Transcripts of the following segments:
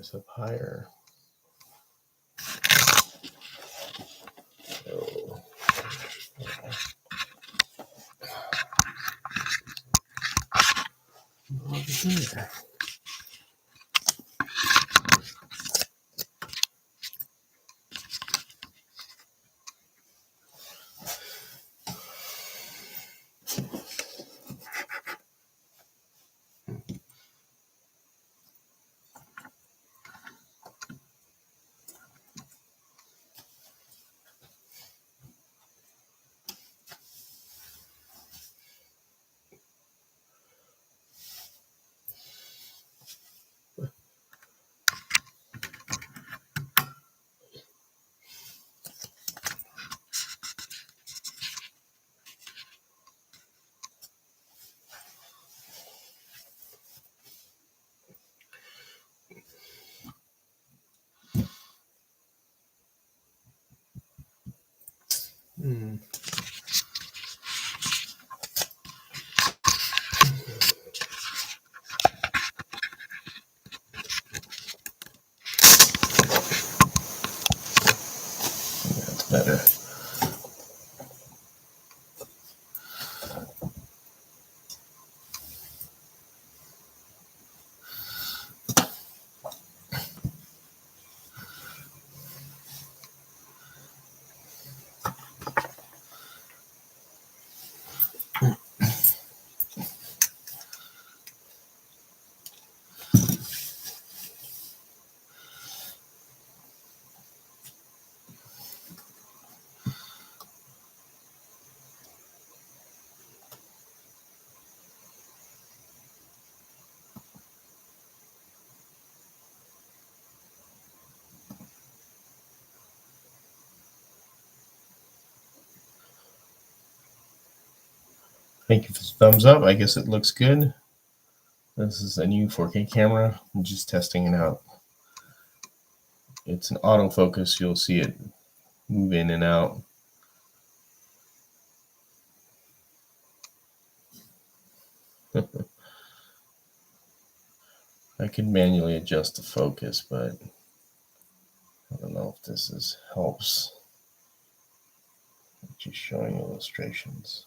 this up higher. So, over here. That's better. Thank you for the thumbs up. I guess it looks good. This is a new 4K camera. I'm just testing it out. It's an autofocus. You'll see it move in and out. I can manually adjust the focus, but I don't know if this helps. I'm just showing illustrations.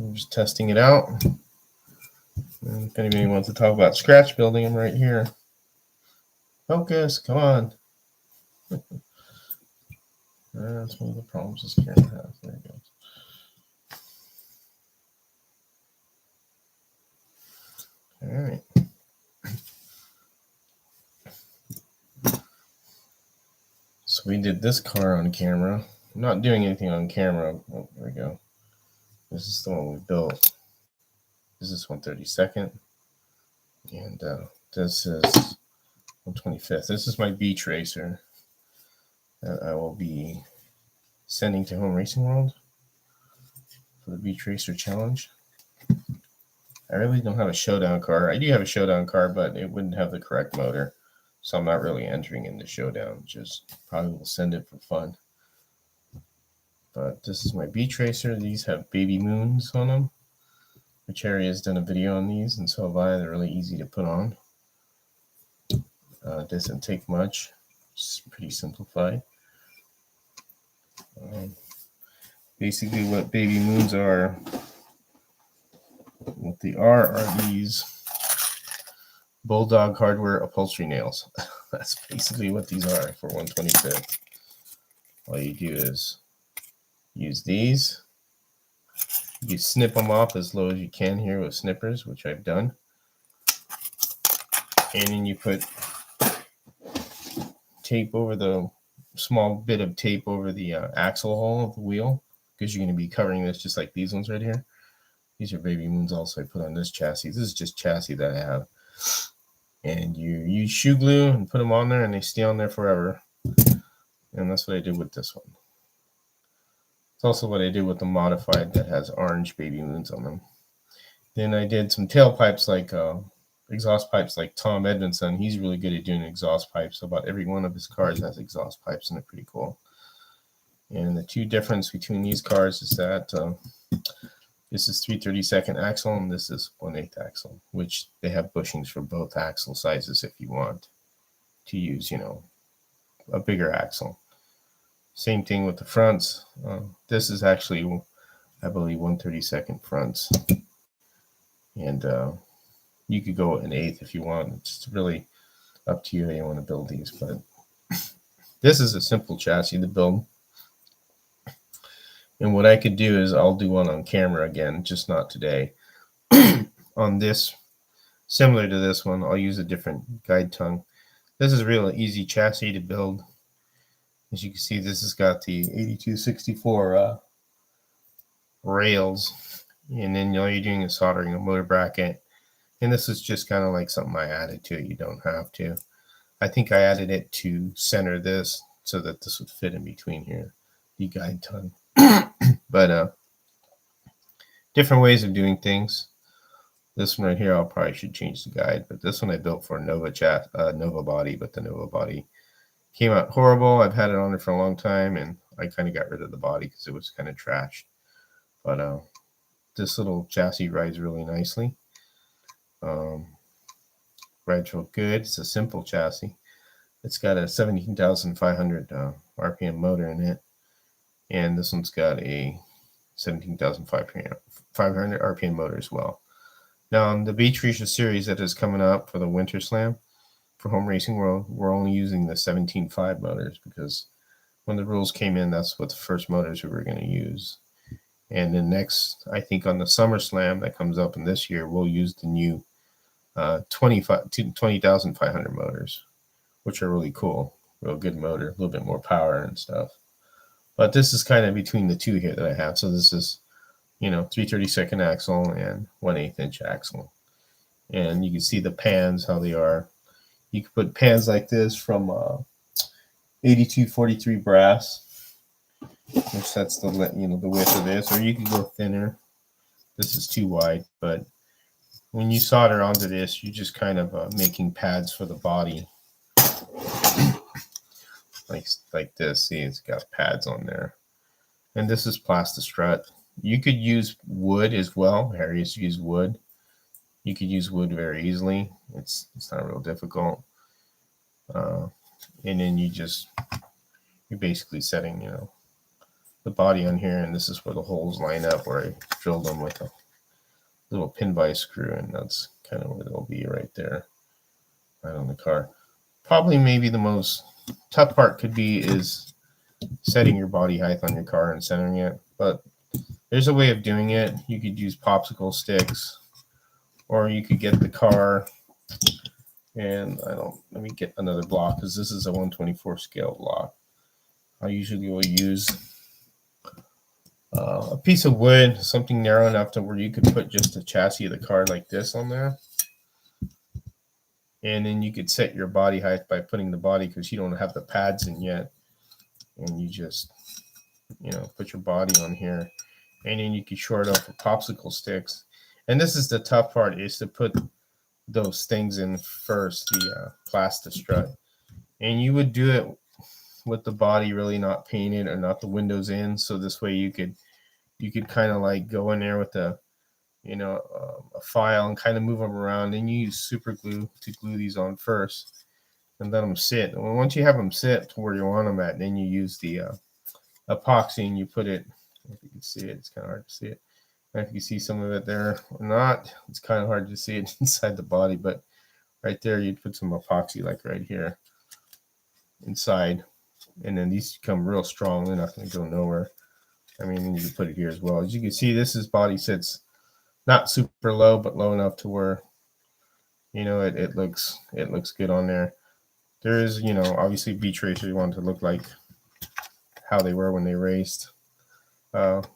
I'm just testing it out. And if anybody wants to talk about scratch building, I'm right here. Focus, come on. That's one of the problems this camera has. There it goes. All right. So we did this car on camera. I'm not doing anything on camera. Oh, there we go. This is the one we built. This is 132nd. And this is 125th. This is my beach racer that I will be sending to Home Racing World for the Beach Racer Challenge. I really don't have a showdown car. I do have a showdown car, but it wouldn't have the correct motor. So I'm not really entering in the showdown. Just probably will send it for fun. But this is my beach racer. These have baby moons on them. Cherry has done a video on these, and so have I. They're really easy to put on. Doesn't take much. It's pretty simplified. Basically, what baby moons are, what they are these Bulldog hardware upholstery nails. That's basically what these are for 125th. All you do is use these. You snip them off as low as you can here with snippers, which I've done. And then you put tape over the small bit of tape over the axle hole of the wheel, because you're going to be covering this just like these ones right here. These are baby moons also I put on this chassis. This is just chassis that I have. And you use shoe glue and put them on there, and they stay on there forever. And that's what I did with this one. It's also what I did with the modified that has orange baby moons on them. Then I did some tailpipes, like exhaust pipes, like Tom Edmondson. He's really good at doing exhaust pipes. About every one of his cars has exhaust pipes, and they're pretty cool. And the two difference between these cars is that this is 3/32 axle and this is 1/8 axle, which they have bushings for both axle sizes if you want. to use, a bigger axle. Same thing with the fronts. This is actually, I believe, 1/32 fronts. And you could go an eighth if you want. It's really up to you how you want to build these. But this is a simple chassis to build. And what I could do is I'll do one on camera again, just not today. On this, similar to this one, I'll use a different guide tongue. This is a real easy chassis to build. As you can see, this has got the 8264 rails, and then all you're doing is soldering a motor bracket. And this is just kind of like something I added to it. You don't have to. I think I added it to center this so that this would fit in between here, the guide tongue. But different ways of doing things. This one right here, I'll probably should change the guide, but this one I built for Nova body, but the Nova body came out horrible. I've had it on it for a long time, and I kind of got rid of the body because it was kind of trashed. But this little chassis rides really nicely. Rides real good. It's a simple chassis. It's got a 17,500 RPM motor in it, and this one's got a 17,500 RPM motor as well. Now, on the Beach Racer series that is coming up for the Winter Slam for Home Racing World, we're only using the 17.5 motors because when the rules came in, that's what the first motors we were going to use. And then next, I think on the Summer Slam that comes up in this year, we'll use the new 20,500 motors, which are really cool. Real good motor, a little bit more power and stuff. But this is kind of between the two here that I have. So this is, 3/32 axle and 1/8 inch axle. And you can see the pans, how they are. You can put pans like this from 8243 brass, which that's the the width of this, or you can go thinner. This is too wide, but when you solder onto this, you're just kind of making pads for the body, like this. See, it's got pads on there, and this is plastic strut. You could use wood as well. Harry's used wood. You could use wood very easily. It's not real difficult. And then you're basically setting, the body on here, and this is where the holes line up, where I drilled them with a little pin vise screw, and that's kind of where they'll be right there, right on the car. Probably maybe the most tough part is setting your body height on your car and centering it, but there's a way of doing it. You could use popsicle sticks, or you could get the car, and let me get another block because this is a 1/24 scale block. I usually will use a piece of wood, something narrow enough to where you could put just the chassis of the car like this on there. And then you could set your body height by putting the body, because you don't have the pads in yet. And you just, put your body on here. And then you can short off with popsicle sticks. And this is the tough part, is to put those things in first, the plastic strut. And you would do it with the body really not painted or not the windows in. So this way you could kind of like go in there with a file and kind of move them around. And you use super glue to glue these on first and let them sit. And once you have them sit to where you want them at, then you use the epoxy and you put it, if you can see it, it's kind of hard to see it. And if you see some of it there or not, it's kind of hard to see it inside the body, but right there, you'd put some epoxy like right here inside. And then these become real strong. They're not going to go nowhere. I mean, you can put it here as well. As you can see, this body sits not super low, but low enough to where, it looks good on there. There is, obviously Beach Racer, you want it to look like how they were when they raced. But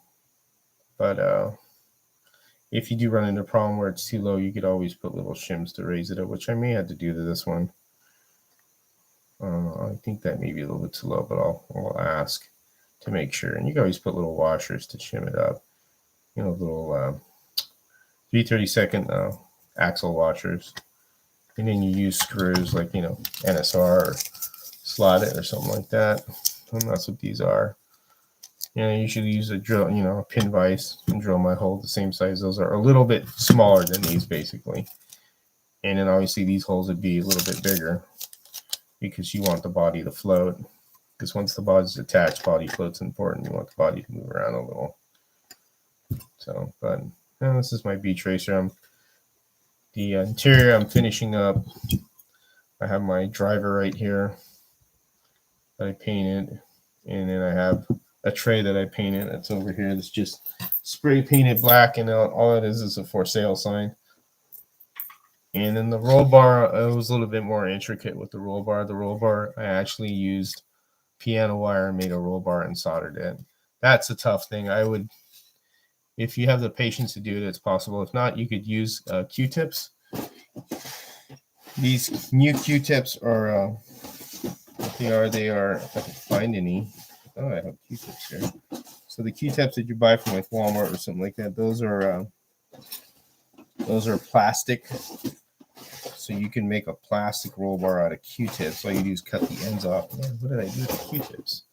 if you do run into a problem where it's too low, you could always put little shims to raise it up, which I may have to do to this one. I think that may be a little bit too low, but I'll ask to make sure. And you can always put little washers to shim it up. Little 3/32 axle washers. And then you use screws like, NSR or slot it or something like that. And that's what these are. I usually use a drill, a pin vise, and drill my hole the same size. Those are a little bit smaller than these, basically. And then obviously these holes would be a little bit bigger, because you want the body to float. Because once the body's attached, body float's important. You want the body to move around a little. So, but this is my beach racer. The interior I'm finishing up. I have my driver right here that I painted, and then I have a tray that I painted that's over here that's just spray painted black, and all it is a for sale sign. And then the roll bar, it was a little bit more intricate with the roll bar. The roll bar, I actually used piano wire and made a roll bar and soldered it. That's a tough thing. I would, if you have the patience to do it, it's possible. If not, you could use Q-tips. These new Q-tips are, what they are, if I can find any. Oh, I have Q-tips here. So the Q-tips that you buy from like Walmart or something like that, those are plastic. So you can make a plastic roll bar out of Q-tips. All you do is cut the ends off. Man, what did I do with the Q-tips?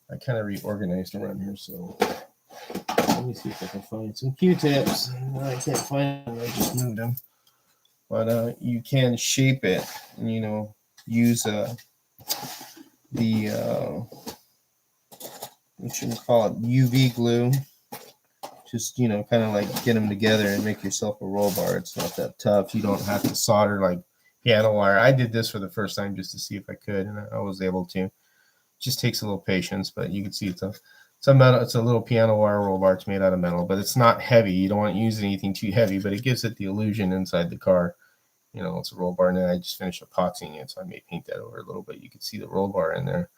I kind of reorganized around here, so let me see if I can find some Q-tips. No, I can't find them. I just moved them. But you can shape it and, use the what you call it, UV glue. Just, kind of like get them together and make yourself a roll bar. It's not that tough. You don't have to solder like piano wire. I did this for the first time just to see if I could, and I was able to. It just takes a little patience, but you can see it's a metal. It's a little piano wire roll bar. It's made out of metal, but it's not heavy. You don't want to use anything too heavy, but it gives it the illusion inside the car. It's a roll bar, and then I just finished epoxying it, so I may paint that over a little bit. You can see the roll bar in there.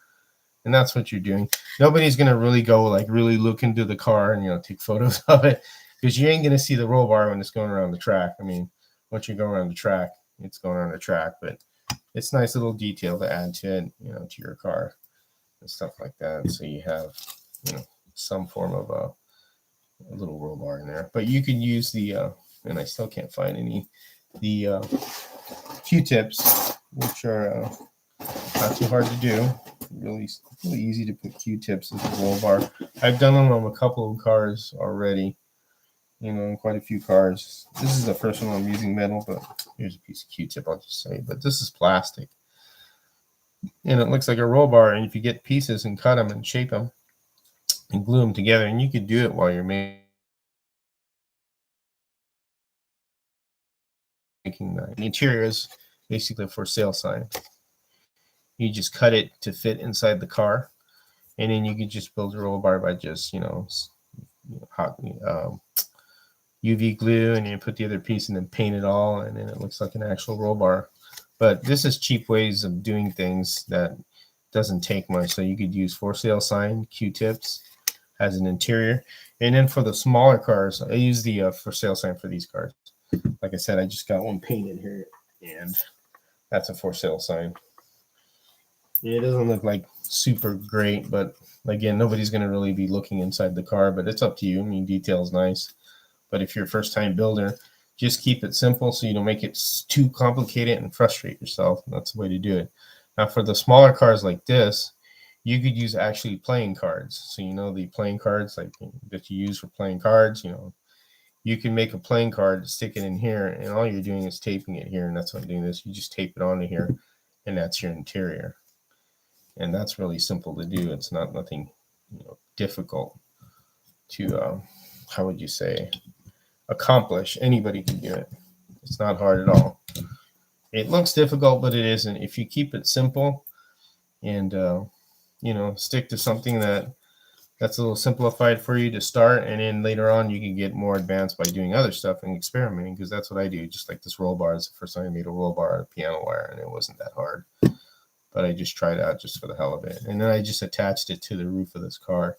And that's what you're doing. Nobody's going to really go really look into the car and, take photos of it, because you ain't going to see the roll bar when it's going around the track. I mean, once you go around the track, it's going around the track, but it's a nice little detail to add to it, to your car and stuff like that. So you have, some form of a little roll bar in there, but you can use the, and I still can't find any, the Q-tips, which are not too hard to do. Really easy to put Q-tips as a roll bar. I've done them on a couple of cars already, quite a few cars. This is the first one I'm using metal, but here's a piece of Q-tip, I'll just say. But this is plastic, and it looks like a roll bar. And if you get pieces and cut them and shape them and glue them together, and you could do it while you're making the interior is basically a for sale sign. You just cut it to fit inside the car, and then you can just build a roll bar by just hot UV glue, and you put the other piece and then paint it all, and then it looks like an actual roll bar. But this is cheap ways of doing things that doesn't take much. So you could use for sale sign, Q-tips as an interior, and then for the smaller cars, I use the for sale sign for these cars. Like I said, I just got one painted here, and that's a for sale sign. It doesn't look like super great, but again, nobody's going to really be looking inside the car, but it's up to you. I mean, detail's nice. But if you're a first-time builder, just keep it simple so you don't make it too complicated and frustrate yourself. That's the way to do it. Now, for the smaller cars like this, you could use actually playing cards. So, the playing cards that you use for playing cards, you can make a playing card, stick it in here, and all you're doing is taping it here, and that's why I'm doing this. You just tape it onto here, and that's your interior. And that's really simple to do. It's nothing difficult to, how would you say, accomplish. Anybody can do it. It's not hard at all. It looks difficult, but it isn't. If you keep it simple and, stick to something that's a little simplified for you to start, and then later on you can get more advanced by doing other stuff and experimenting, because that's what I do. Just like this roll bar is the first time I made a roll bar out of piano wire, and it wasn't that hard. But I just tried it out just for the hell of it. And then I just attached it to the roof of this car.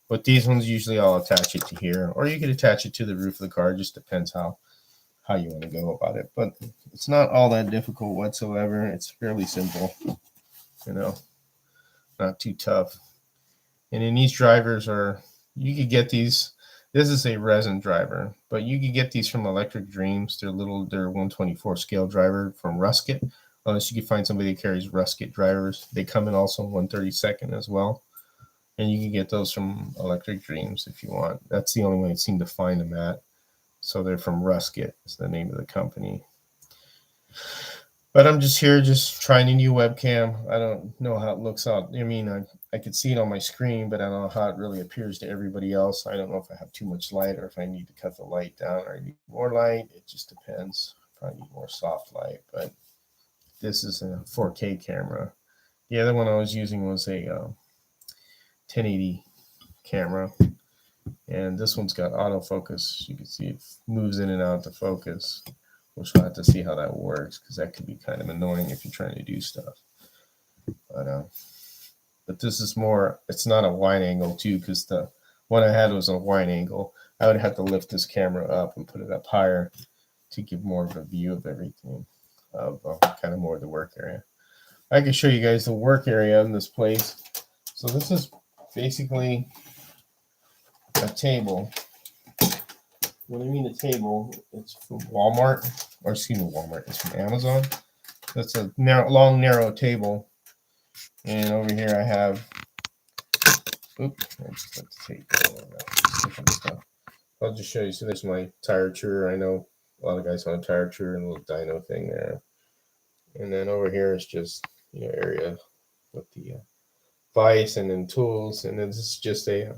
But these ones, usually I'll attach it to here. Or you could attach it to the roof of the car. It just depends how you want to go about it. But it's not all that difficult whatsoever. It's fairly simple. Not too tough. And then these drivers you could get these. This is a resin driver. But you could get these from Electric Dreams. They're 124 scale driver from Rusket. Unless you can find somebody that carries Rusket drivers. They come in also 132nd as well. And you can get those from Electric Dreams if you want. That's the only way I seem to find them at. So they're from Rusket. Is the name of the company. But I'm just here, just trying a new webcam. I don't know how it looks out. I mean, I could see it on my screen, but I don't know how it really appears to everybody else. I don't know if I have too much light or if I need to cut the light down or I need more light. It just depends. Probably need more soft light, but this is a 4K camera. The other one I was using was a 1080 camera, and this one's got autofocus. You can see it moves in and out to focus. We'll have to see how that works because that could be kind of annoying if you're trying to do stuff. But this is more, it's not a wide angle too, because the one I had was a wide angle. I would have to lift this camera up and put it up higher to give more of a view of everything, of kind of more of the work area. I can show you guys the work area in this place. So this is basically a table. When I mean a table, it's from Walmart, or excuse me, Walmart. It's from Amazon. That's a long, narrow table. And over here I have, oops, I just got the tape all over that stuff. I'll just show you. So there's my tire chewer. I know a lot of guys want a tire chewer and a little dyno thing there. And then over here is just, area with the vise and then tools. And then this is just a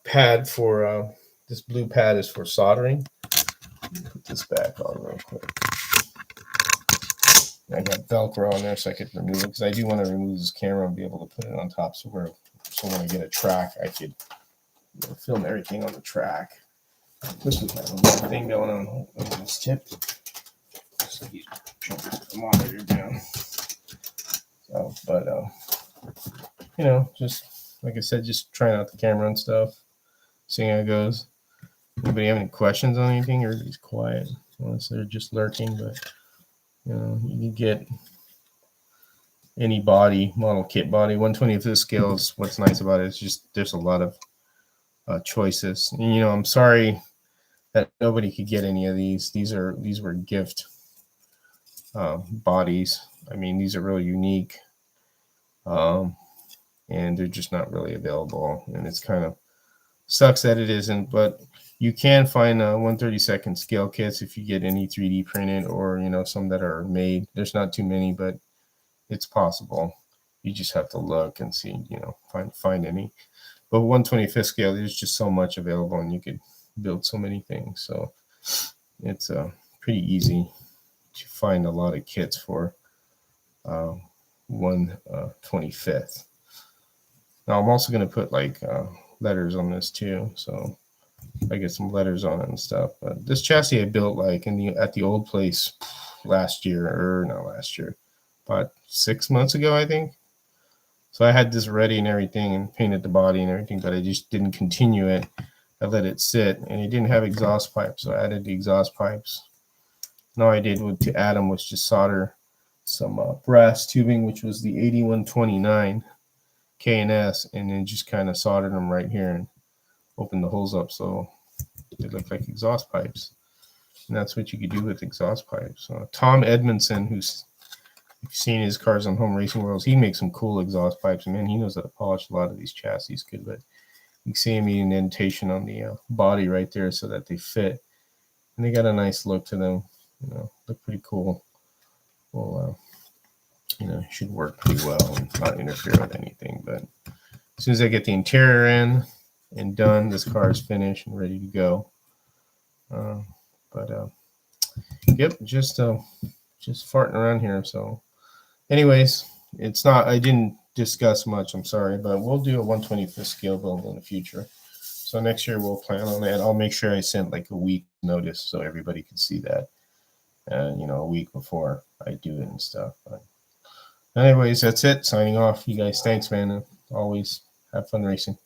pad for, this blue pad is for soldering. Put this back on real quick. I got Velcro on there so I could remove it because I do want to remove this camera and be able to put it on top so when I get a track, I could film everything on the track. This was my little thing going on over this tip. So he's trying to put the monitor down. So, but just like I said, just trying out the camera and stuff, seeing how it goes. Anybody have any questions on anything? Everybody's quiet unless they're just lurking. But you can get any body, model kit body. 1/25th scale is what's nice about it. It's just there's a lot of choices. And, I'm sorry that nobody could get any of these. These were gift bodies. I mean, these are really unique, and they're just not really available. And it's kind of sucks that it isn't, but you can find 1/32 scale kits if you get any 3D printed or some that are made. There's not too many, but it's possible. You just have to look and see, find any. But 1/25th scale, there's just so much available, and you could build so many things. So it's pretty easy to find a lot of kits for 1/25th. Now I'm also going to put like letters on this too, so I get some letters on it and stuff. But this chassis I built like at the old place last year, or not last year, about 6 months ago, I think. So I had this ready and everything and painted the body and everything, but I just didn't continue it. I let it sit, and it didn't have exhaust pipes, so I added the exhaust pipes. And all I did to add them was just solder some brass tubing, which was the 8129 K&S, and then just kind of soldered them right here and opened the holes up so they look like exhaust pipes. And that's what you could do with exhaust pipes. Tom Edmondson, who's seen his cars on Home Racing Worlds, he makes some cool exhaust pipes, and man, he knows how to polish a lot of these chassis good. But you can see him an indentation on the body right there so that they fit, and they got a nice look to them. Look pretty cool. Well, should work pretty well and not interfere with anything. But as soon as I get the interior in and done, this car is finished and ready to go. Yep, just farting around here. So anyways, I didn't discuss much, I'm sorry, but we'll do a 1/25th scale build in the future. So next year we'll plan on that. I'll make sure I send like a week notice so everybody can see that, and a week before I do it and stuff. But anyways, that's it. Signing off. You guys, thanks, man. Always have fun racing.